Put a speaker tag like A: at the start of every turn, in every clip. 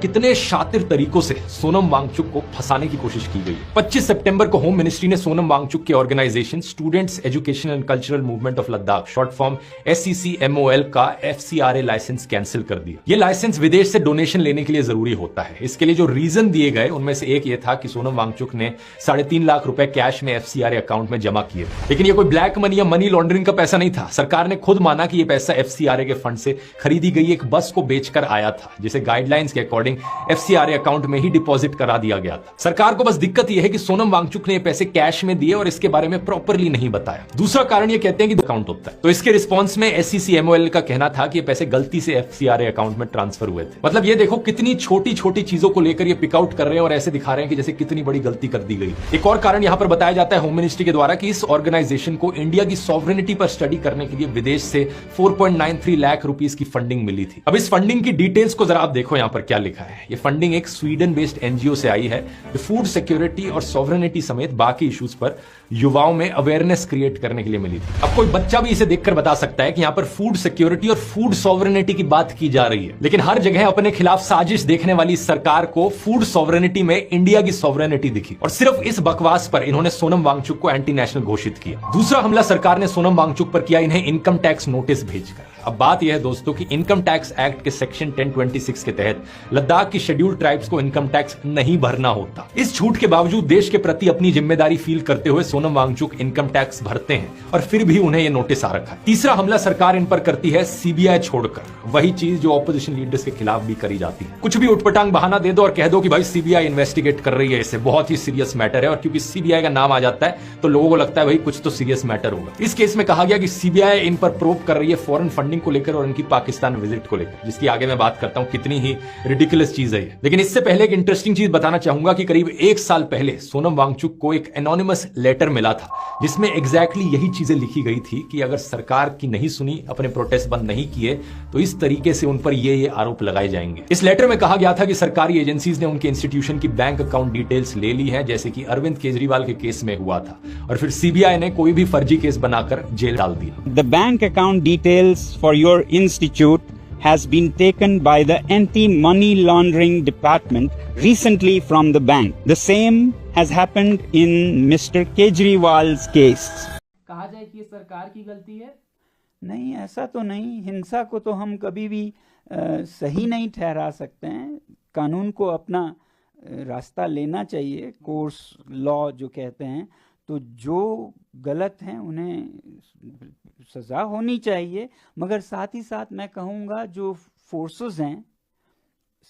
A: कितने शातिर तरीकों से सोनम वांगचुक को फंसाने की कोशिश की गई। 25 सितंबर को होम मिनिस्ट्री ने सोनम वांगचुक के organisation students education and cultural movement of Ladakh short form SCCMOL का FCRA लाइसेंस कैंसिल कर दिया। यह लाइसेंस विदेश से डोनेशन लेने के लिए जरूरी होता है। इसके लिए जो रीजन दिए गए उनमें से एक यह था कि सोनम वांगचुक ने 3.5 लाख रुपए कैश में FCRA अकाउंट में जमा किए। लेकिन यह कोई ब्लैक मनी या मनी लॉन्ड्रिंग का पैसा नहीं था। सरकार ने खुद माना कि यह पैसा FCRA के फंड से खरीदी गई एक बस को बेचकर आया था, जिसे गाइडलाइंस के अकॉर्डिंग FCRA अकाउंट में ही डिपॉजिट करा दिया गया था। सरकार को बस दिक्कत यह है कि सोनम वांगचुक ने ये पैसे कैश में दिए और इसके बारे में प्रॉपरली नहीं बताया। दूसरा कारण ये कहते हैं कि अकाउंट होता है, तो इसके रिस्पॉन्स में SCCMOL का कहना था कि ये पैसे गलती से FCRA अकाउंट में ट्रांसफर हुए थे। मतलब ये देखो कितनी छोटी छोटी चीजों को लेकर ये पिकआउट कर रहे हैं और ऐसे दिखा रहे हैं कि जैसे कितनी बड़ी गलती कर दी गई। एक और कारण यहां पर बताया जाता है होम मिनिस्ट्री के द्वारा कि इस ऑर्गेनाइजेशन को इंडिया की सॉवरेनिटी पर स्टडी करने के लिए विदेश से 4.93 लाख रुपीस की फंडिंग मिली थी। अब इस फंडिंग की डिटेल्स को जरा आप देखो यहां पर क्या लिखा है। ये फंडिंग एक स्वीडन बेस्ड NGO से आई है जो फूड सिक्योरिटी और सॉवरेनिटी समेत बाकी इश्यूज पर युवाओं में अवेयरनेस क्रिएट करने के लिए मिली थी। अब कोई बच्चा भी इसे देखकर बता सकता है कि यहां पर फूड सिक्योरिटी और फूड सॉवरेनिटी की बात की जा रही है, लेकिन हर जगह अपने खिलाफ साजिश देखने वाली सरकार को फूड सॉवरेनिटी में इंडिया की सॉवरेनिटी दिखी और सिर्फ इस बकवास पर इन्होंने सोनम वांगचुक को एंटी नेशनल घोषित किया। दूसरा हमला सरकार ने सोनम वांगचुक पर किया इन्हें इनकम टैक्स नोटिस भेजकर। अब बात यह है दोस्तों कि इनकम टैक्स एक्ट के सेक्शन 1026 के तहत लद्दाख की शेड्यूल्ड ट्राइब्स को इनकम टैक्स नहीं भरना होता। इस छूट के बावजूद देश के प्रति अपनी जिम्मेदारी फील करते हुए सोनम वांगचुक इनकम टैक्स भरते हैं और फिर भी उन्हें यह नोटिस आ रखा है। तीसरा हमला सरकार इन पर करती है CBI छोड़कर, वही चीज जो ऑपोजिशन लीडर्स के खिलाफ भी करी जाती है। कुछ भी उटपटांग बहाना दे दो और कह दो कि भाई CBI इन्वेस्टिगेट कर रही है, इसे बहुत ही सीरियस मैटर है, और क्योंकि CBI का नाम आ जाता है तो लोगों को लगता है भाई कुछ तो सीरियस मैटर होगा। इस केस में कहा गया कि CBI इन पर प्रोब कर रही है फॉरेन फंडिंग को लेकर और इनकी पाकिस्तान विजिट को लेकर, जिसकी आगे मैं बात करता हूं कितनी ही रिडिकुलस चीज है। लेकिन इससे पहले एक इंटरेस्टिंग चीज बताना चाहूंगा कि करीब 1 साल पहले सोनम वांगचुक को एक एनोनिमस लेटर मिला था जिसमें एग्जैक्टली यही चीजें लिखी गई थी कि अगर सरकार की नहीं सुनी, अपने प्रोटेस्ट बंद नहीं किए तो इस तरीके से उन पर ये आरोप लगाए जाएंगे। इस लेटर में कहा गया था कि सरकारी एजेंसीज ने उनके इंस्टीट्यूशन की बैंक अकाउंट डिटेल्स ले ली है, जैसे कि अरविंद केजरीवाल के केस में हुआ था, और फिर CBI ने कोई भी फर्जी केस बनाकर जेल डाल दिया।
B: The bank account details for your institute has been taken by the anti-money laundering department recently from the bank. The same has happened in Mr. Kejriwal's case.
C: कहा जाए कि ये सरकार की गलती है?
D: नहीं, ऐसा तो नहीं। हिंसा को तो हम कभी भी सही नहीं ठहरा सकते हैं। कानून को अपना रास्ता लेना चाहिए, कोर्स लॉ जो कहते हैं। तो जो गलत हैं उन्हें सज़ा होनी चाहिए, मगर साथ ही साथ मैं कहूँगा जो फोर्सेस हैं,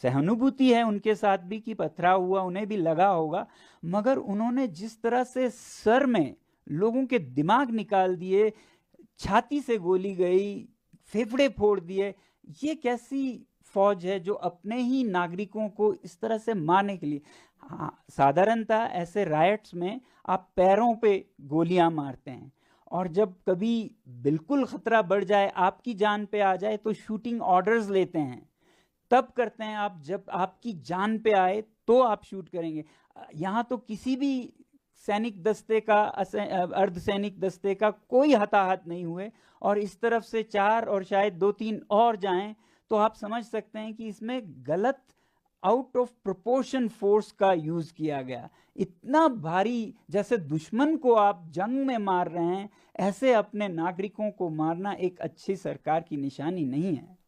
D: सहानुभूति है उनके साथ भी कि पथराव हुआ, उन्हें भी लगा होगा, मगर उन्होंने जिस तरह से सर में लोगों के दिमाग निकाल दिए, छाती से गोली गई, फेफड़े फोड़ दिए, ये कैसी फौज है जो अपने ही नागरिकों को इस तरह से मारने के लिए। हाँ, साधारणतः ऐसे रायट्स में आप पैरों पे गोलियां मारते हैं, और जब कभी बिल्कुल खतरा बढ़ जाए, आपकी जान पे आ जाए, तो शूटिंग ऑर्डर्स लेते हैं, तब करते हैं आप। जब आपकी जान पे आए तो आप शूट करेंगे। यहाँ तो किसी भी सैनिक दस्ते का, अर्धसैनिक दस्ते का कोई हताहत नहीं हुए, और इस तरफ से 4 और शायद 2-3 और जाएं तो आप समझ सकते हैं कि इसमें गलत आउट ऑफ प्रोपोर्शन फोर्स का यूज किया गया। इतना भारी, जैसे दुश्मन को आप जंग में मार रहे हैं, ऐसे अपने नागरिकों को मारना एक अच्छी सरकार की निशानी नहीं है।